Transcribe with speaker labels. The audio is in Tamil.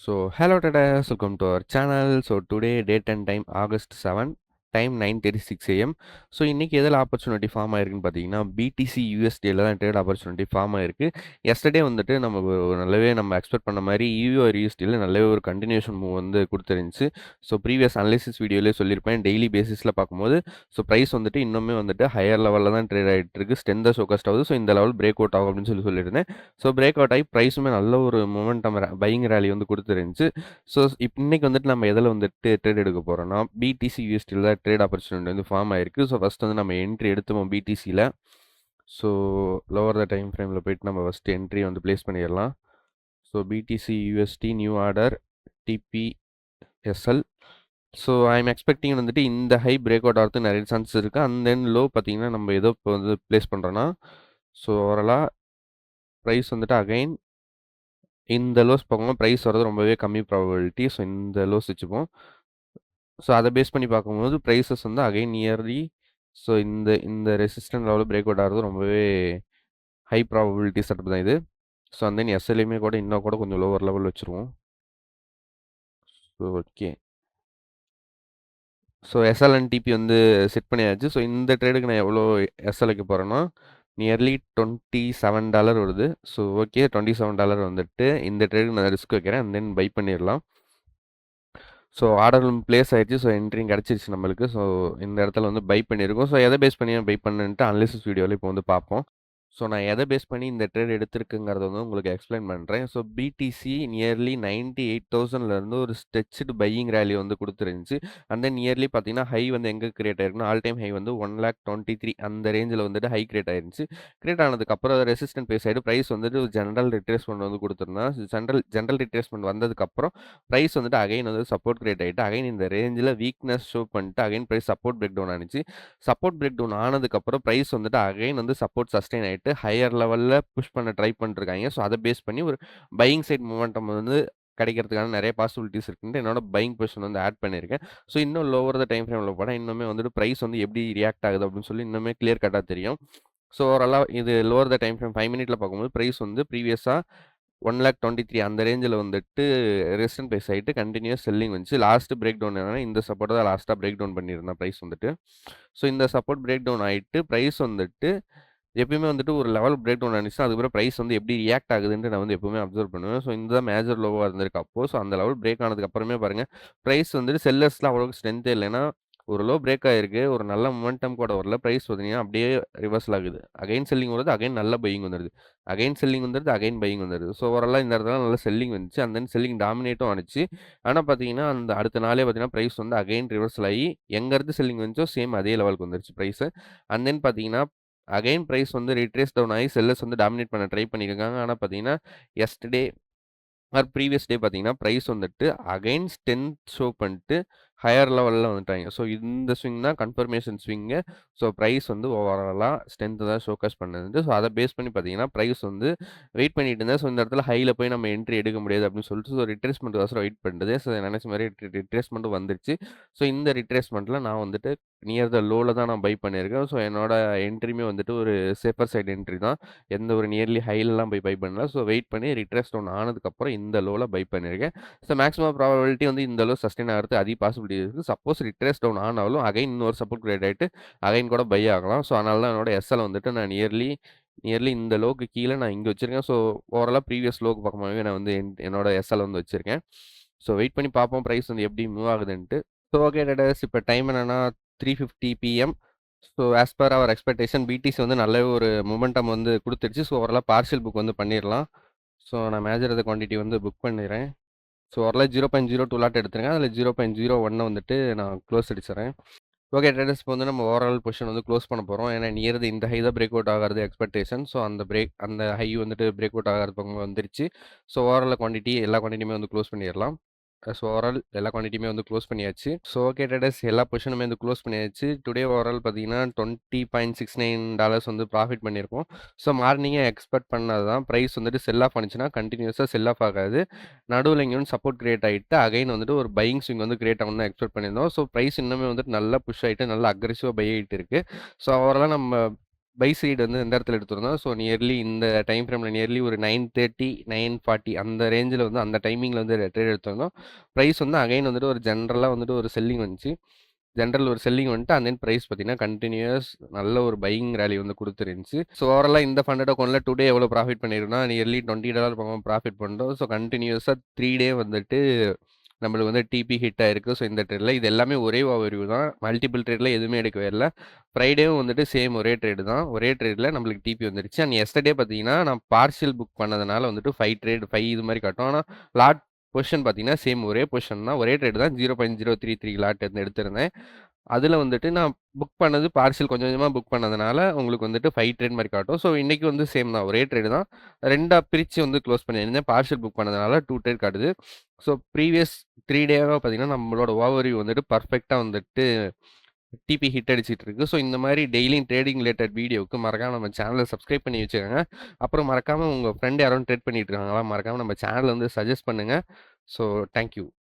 Speaker 1: Hello traders, welcome to our channel. Today date and time August 7, time 9:36 AM. இன்னைக்கு எதில் ஆப்பர்ச்சுனிட்டி ஃபார்ம் ஆயிருக்குன்னு பார்த்தீங்கன்னா, பிடிசி யூஎஸ்டியில் தான் ட்ரேட் ஆப்பர்ச்சுனிட்டி ஃபார்ம் ஆயிருக்கு. எஸ்டர்டே வந்துட்டு நம்ம எக்ஸ்பெக்ட் பண்ண மாதிரி யூஆர் யூஎஸ்டியில் நல்லாவே ஒரு கண்டினியூஷன் மூவ் வந்து கொடுத்துருந்துச்சு. ப்ரீவியஸ் அனலிசிஸ் வீடியோலேயே சொல்லியிருப்பேன், டெய்லி பேசிஸில் பார்க்கும்போது ப்ரைஸ் வந்துட்டு இன்னுமே வந்துட்டு ஹையர் லெவலில் தான் ட்ரேட் ஆகிட்டு இருக்கு. ஸ்ட்ரென்த் தான் ஷோகாஸ்ட் ஆகுது. இந்த லெவல் பிரேக் அவுட் ஆகும் அப்படின்னு சொல்லியிருந்தேன். பிரேக் அவுட் ஆகி ப்ரைஸுமே நல்ல ஒரு மொமெண்டம் பையிங் ரேலி வந்து கொடுத்துருந்துச்சு. இன்னைக்கு வந்துட்டு நம்ம எதில் வந்துட்டு ட்ரேட் எடுக்க போகிறோம்னா, பிடிசி யூஎஸ்டியில் தான் ட்ரேட் ஆப்பர்ச்சுனிட்டி வந்து ஃபார்ம் ஆயிருக்கு. ஃபர்ஸ்ட் வந்து நம்ம என்ட்ரி எடுத்துவோம் பிடிசியில். லோவர் த டைம் ஃப்ரேமில் போயிட்டு நம்ம ஃபஸ்ட்டு என்ட்ரி வந்து ப்ளேஸ் பண்ணிடலாம். BTC USDT new order TPSL. I am expecting வந்துட்டு இந்த ஹை பிரேக் அவுட் ஆகிறதுக்கு நிறைய சான்சஸ் இருக்குது. அண்ட் தென் லோ பார்த்தீங்கன்னா நம்ம ஏதோ இப்போ வந்து ப்ளேஸ் பண்ணுறோன்னா ஓவராலாக ப்ரைஸ் வந்துட்டு அகைன் இந்த லோஸ் பார்க்கும்போது ப்ரைஸ் வரது ரொம்பவே கம்மி ப்ராபபிலிட்டி. இந்த லோஸ் வச்சுப்போம். அதை பேஸ் பண்ணி பார்க்கும்போது ப்ரைஸஸ் வந்து அகைன் நியர்லி இந்த இந்த ரெசிஸ்டன்ட் லெவலில் பிரேக் அவுட் ஆகிறது ரொம்பவே ஹை ப்ராபபிலிட்டி செட்டப் தான் இது. அந்த எஸ்எல்லையுமே கூட இன்னும் கூட கொஞ்சம் லோவர் லெவல் வச்சுருவோம். ஓகே, எஸ்எல் அண்ட் டிபி வந்து செட் பண்ணியாச்சு. இந்த ட்ரேடுக்கு நான் எவ்வளோ எஸ்எல் வைக்க போகிறேன்னா, நியர்லி $27 வருது. ஓகே, $27 வந்துட்டு இந்த ட்ரேடுக்கு நான் ரிஸ்க் வைக்கிறேன். அண்ட் தென் பை பண்ணிடலாம். ஆர்டர் பிளேஸ் ஆயிடுச்சு. என்ட்ரியும் கிடச்சிருச்சு நம்மளுக்கு. இந்த இடத்துல வந்து பை பண்ணியிருக்கோம். எதை பேஸ் பண்ணி பை பண்ணுன்ட்டு அனலிசிஸ் வீடியோவில் இப்போ வந்து பார்ப்போம். நான் எதை பேஸ் பண்ணி இந்த ட்ரேட் எடுத்திருக்குங்கிறத வந்து உங்களுக்கு எக்ஸ்பிளைன் பண்ணுறேன். பிடிசி நியர்லி 98,000லேருந்து ஒரு ஸ்ட்ரெச்டு பையிங் ரேலி வந்து கொடுத்துருந்துச்சு. அண்ட் தென் நியர்லி பார்த்தீங்கன்னா ஹை வந்து எங்கே கிரியேட் ஆயிருக்குன்னா, ஆல் டைம் ஹை வந்து 1,23,000 அந்த ரேஞ்சில் வந்துட்டு ஹை கிரியேட் ஆயிருந்துச்சு. கிரியேட் ஆனதுக்கப்புறம் ரெசிஸ்டன்ட் பேஸ் ஆகிட்டு ப்ரைஸ் வந்துட்டு ஒரு ஜென்ரல் ரிட்ரேஸ்மெண்ட் வந்து கொடுத்துருந்தேன். ஜென்ரல் ரிட்ரேஸ்மெண்ட் வந்ததுக்கப்புறம் ப்ரைஸ் வந்துட்டு அகைன் வந்து சப்போர்ட் கிரியேட் ஆகிட்டு அகைன் இந்த ரேஞ்சில் வீக்னஸ் ஷோ பண்ணிட்டு again price support break down ஆனிச்சு. சப்போர்ட் பிரேக் டவுன் ஆனதுக்கப்புறம் ப்ரைஸ் வந்துட்டு அகைன் வந்து சப்போர்ட் சஸ்டெயின் ஆகிட்டு ஹையர் லெவலில் புஷ் பண்ண ட்ரை பண்ணிருக்காங்க. அதை பேஸ் பண்ணி ஒரு பையிங் சைட் மூமெண்டம் வந்து கிடைக்கிறதுக்கான நிறைய பாசிபிலிட்டிஸ் இருக்குன்ட்டு என்னோட பையிங் பொசிஷன் வந்து ஆட் பண்ணியிருக்கேன். இன்னும் லோவர் த டைம் ஃப்ரேமில் போனால் இன்னுமே வந்துட்டு ப்ரைஸ் வந்து எப்படி ரியாக்ட் ஆகுது அப்படின்னு சொல்லி இன்னுமே கிளியர் கட்டாக தெரியும். ஓவராலாக இது லோவர் த டைம் ஃப்ரேம் 5 மினிட்ல பார்க்கும்போது ப்ரைஸ் வந்து ப்ரீவியஸாக 1,23,000 அந்த ரேஞ்சில் வந்துட்டு ரெசிஸ்டன்ட் பேஸ் ஆகிட்டு கண்டினியூஸ் செல்லிங் வந்துச்சு. லாஸ்ட் பிரேக் டவுன் என்னன்னா இந்த சப்போர்ட் தான் லாஸ்ட்டாக பிரேக் டவுன் பண்ணியிருந்தேன் ப்ரைஸ் வந்துட்டு. இந்த சப்போர்ட் பிரேக் டவுன் ஆகிட்டு ப்ரைஸ் வந்துட்டு எப்பயுமே வந்துட்டு ஒரு லெவல் பிரேக் டவுன் ஆனிச்சுன்னா அதுக்கப்புறம் ப்ரைஸ் வந்து எப்படி ரியாக்ட் ஆகுதுன்ட்டு நான் வந்து எப்பவுமே அப்சர்வ் பண்ணுவேன். இந்த மேஜர் லோவாக இருந்திருக்கு அப்போ. அந்த லெவல் பிரேக் ஆனதுக்கு அப்புறமே பாருங்கள் ப்ரைஸ் வந்துட்டு செல்லர்ஸ்லாம் அவ்வளோக்கு ஸ்ட்ரென்த்தே இல்லைன்னா ஒரு லோ பிரேக் ஆகிருக்கு, ஒரு நல்ல மொமெண்டம் கூட வரல, ப்ரைஸ் பார்த்தீங்கன்னா அப்படியே ரிவர்சல் ஆகுது. அகைன் செல்லிங் வருது, அகைன் நல்ல பையிங் வந்துடுது, அகைன் செல்லிங் வந்துடுது, அகைன் பையிங் வந்துடுது. ஓவராலாக இந்த இடத்துல நல்ல செல்லிங் வந்துச்சு. அந்த செல்லிங் டாமினேட்டும் ஆனிச்சு. ஆனால் பார்த்தீங்கன்னா அந்த அடுத்த நாளே பார்த்தீங்கன்னா ப்ரைஸ் வந்து அகைன் ரிவர்சல் ஆகி எங்கேருந்து செல்லிங் வந்துச்சோ சேம் அதே லெவலுக்கு வந்துருச்சு ப்ரைஸு. அண்ட் தென் பார்த்தீங்கன்னா அகைன் ப்ரைஸ் வந்து ரிட்ரேஸ் டவுன் ஆகி செல்லர்ஸ் வந்து டாமினேட் பண்ண ட்ரை பண்ணியிருக்காங்க. ஆனால் பார்த்தீங்கன்னா எஸ்டர்டே ஆர் ப்ரீவியஸ் டே பார்த்தீங்கன்னா ப்ரைஸ் வந்துட்டு அகைன் ஸ்ட்ரென்த் ஷோ பண்ணிட்டு ஹையர் லெவலில் வந்துட்டாங்க. இந்த ஸ்விங் தான் கன்ஃபர்மேஷன் ஸ்விங்கு. ப்ரைஸ் வந்து ஓவராலாக ஸ்ட்ரென்த்து தான் ஷோகாஸ் பண்ணுது. அதை பேஸ் பண்ணி பார்த்தீங்கன்னா ப்ரைஸ் வந்து வெயிட் பண்ணிட்டு இருந்தேன். இந்த இடத்துல ஹையில் போய் நம்ம என்ட்ரி எடுக்க முடியாது அப்படின்னு சொல்லிட்டு ரிட்ரேஸ்மெண்ட் வாசம் வெயிட் பண்ணுறது. நினச்ச மாதிரி ரிட்ரேஸ்மெண்ட்டும் வந்துருச்சு. இந்த ரிட்ரேஸ்மெண்ட்டில் நான் வந்துட்டு நியர் த லோவில் தான் நான் பை பண்ணியிருக்கேன். என்னோட என்ட்ரியுமே வந்துட்டு ஒரு சேஃபர் சைடு என்ட்ரி தான். எந்த ஒரு நியர்லி ஹைலெலாம் போய் பை பண்ணல. வெயிட் பண்ணி ரிட்ரேஸ் டவுன் ஆனதுக்கப்புறம் இந்த லோவில் பை பண்ணியிருக்கேன். மேக்ஸிமம் ப்ராபபிலிட்டி வந்து இந்த லோ சஸ்டெயின் ஆகிறது அதிக பாசிபிலிட்டி இருக்குது. சப்போஸ் ரிட்ரேஸ் டவுன் ஆனாலும் அகைன் இன்னொரு சப்போர்ட் கிரியேட் ஆகிட்டு அகைன் கூட பை ஆகலாம். அதனால தான் என்னோட எஸ்எல் வந்துட்டு நான் நியர்லி இந்த லோக்கு கீழே நான் இங்கே வச்சுருக்கேன். ஓவராலாக ப்ரீவியஸ் லோக்கு பார்க்கும்போது நான் வந்து என்னோட எஸ்எல் வந்து வச்சுருக்கேன். வெயிட் பண்ணி பார்ப்போம் ப்ரைஸ் வந்து எப்படி மூவ் ஆகுதுன்ட்டு. ஓகே டேட்டஸ், இப்போ டைம் என்னென்னா 3:50 PM. As per our expectation பிடிசி வந்து நல்ல ஒரு மொமெண்டம் வந்து கொடுத்துருச்சு. ஓவராலாக பார்ஷியல் புக் வந்து பண்ணிடலாம். நான் மேஜர் இதை குவான்டிட்டி வந்து புக் பண்ணிடுறேன். ஓவராலாக 0.02 லாட் எடுத்துருங்க. அதில் 0.01 வந்துட்டு நான் க்ளோஸ் அடிச்சிடறேன். ஓகே ட்ரேடர்ஸ், இப்போ வந்து நம்ம ஓவரால் பொசிஷன் வந்து க்ளோஸ் பண்ண போகிறோம். ஏன்னா நியர் இந்த ஹை தான் பிரேக் அவுட் ஆகிறது எக்ஸ்பெக்டேஷன். அந்த ஹை வந்துட்டு பிரேக் அவுட் ஆகிறது பக்கம் வந்துருச்சு. ஓவரால் குவான்டிட்டி எல்லா குவான்டிட்டியுமே வந்து க்ளோஸ் பண்ணிடலாம். ஓவரால் எல்லா குவான்டிட்டியுமே வந்து க்ளோஸ் பண்ணியாச்சு. ஓகே ட்ரேடர்ஸ், எல்லா பொசிஷனுமே வந்து க்ளோஸ் பண்ணியாச்சு. டுடே ஓவரால் பார்த்தீங்கன்னா $20.69 வந்து ப்ராஃபிட் பண்ணியிருக்கோம். மார்னிங்கே எக்ஸ்பெக்ட் பண்ணது தான். ப்ரைஸ் வந்துட்டு செல் ஆஃப் ஆனிச்சுன்னா கண்டினியூஸாக செல் ஆஃப் ஆகாது. நடுவில் இங்கே வந்து சப்போர்ட் கிரியேட் ஆகிட்டு அகைன் வந்துட்டு ஒரு பையிங் ஸ்விங் வந்து கிரியேட் ஆகும் தான் எக்ஸ்பெக்ட் பண்ணியிருந்தோம். ப்ரைஸ் இன்னுமே வந்துட்டு நல்லா புஷ் ஆகிட்டு நல்லா அக்ரெசிவாக பை ஆகிட்டு இருக்குது. ஓவராலாக நம்ம பை சைடு வந்து இந்த இடத்துல எடுத்திருந்தோம். ஸோ நியர்லி இந்த டைம் ஃப்ரேமில் நியர்லி ஒரு 9:30 9:40 அந்த ரேஞ்சில் வந்து அந்த டைமிங்கில் வந்து ட்ரேட் எடுத்திருந்தோம். ப்ரைஸ் வந்து அகைன் வந்துட்டு ஒரு ஜென்ரலாக வந்துட்டு ஒரு செல்லிங் வந்துச்சு. ஜென்ரல் ஒரு செல்லிங் வந்துட்டு அண்ட் தென் ப்ரைஸ் பார்த்தீங்கன்னா கண்டினியூஸ் நல்ல ஒரு பையிங் ரேலி வந்து கொடுத்துருந்துச்சு. ஸோ ஓவராலாக இந்த ஃபண்டட் அக்கௌண்ட்டில் டுடே எவ்வளோ ப்ராஃபிட் பண்ணியிருக்கோம்னா நியர்லி $20 பக்கம் ப்ராஃபிட் பண்ணிட்டோம். ஸோ கண்டினியூஸாக 3 டே வந்துட்டு நம்மளுக்கு வந்து டிபி ஹிட் ஆயிருக்கு. ஸோ இந்த ட்ரேடில் இது எல்லாமே ஒரே ஓவர்வியூ தான். மல்டிபிள் ட்ரேடில் எதுவுமே எடுக்கவே இல்லை. ஃப்ரைடேவும் வந்துட்டு சேம் ஒரே ட்ரேடு தான். ஒரே ட்ரேடில் நம்மளுக்கு டிபி வந்துருச்சு. அண்ட் எஸ்டர்டே பார்த்தீங்கன்னா நான் பார்ஷியல் புக் பண்ணதுனால வந்துட்டு 5 இது மாதிரி காட்டும். ஆனால் லாட் பொசிஷன் பார்த்தீங்கன்னா சேம் ஒரே பொசிஷன் தான். ஒரே ட்ரேடு தான். 0.033 லாட் வந்து எடுத்திருந்தேன். அதில் வந்துட்டு நான் புக் பண்ணது பார்சல் கொஞ்சம் கொஞ்சமாக புக் பண்ணதுனால உங்களுக்கு வந்துட்டு 5 ட்ரேட் மாதிரி காட்டும். ஸோ இன்றைக்கி வந்து சேம் தான். ஒரே ட்ரேடு தான். 2ஆக பிரித்து வந்து க்ளோஸ் பண்ணியிருந்தேன். பார்சல் புக் பண்ணதுனால 2 ட்ரேட் காட்டுது. ஸோ ப்ரீவியஸ் 3 டேவாக பார்த்தீங்கன்னா நம்மளோட ஓவர்வியூ வந்துட்டு பர்ஃபெக்டாக வந்துட்டு டிபி ஹிட் அடிச்சிட்டு இருக்கு. ஸோ இந்த மாதிரி டெய்லியும் ட்ரேடிங் ரிலேட்டட் வீடியோவுக்கு மறக்காம நம்ம சேனலை சப்ஸ்கிரைப் பண்ணி வச்சுக்கோங்க. அப்புறம் மறக்காமல் உங்கள் ஃப்ரெண்ட் யாரும் ட்ரேட் பண்ணிட்டு இருக்காங்களா மறக்காமல் நம்ம சேனலை வந்து சஜஸ்ட் பண்ணுங்கள். So thank you.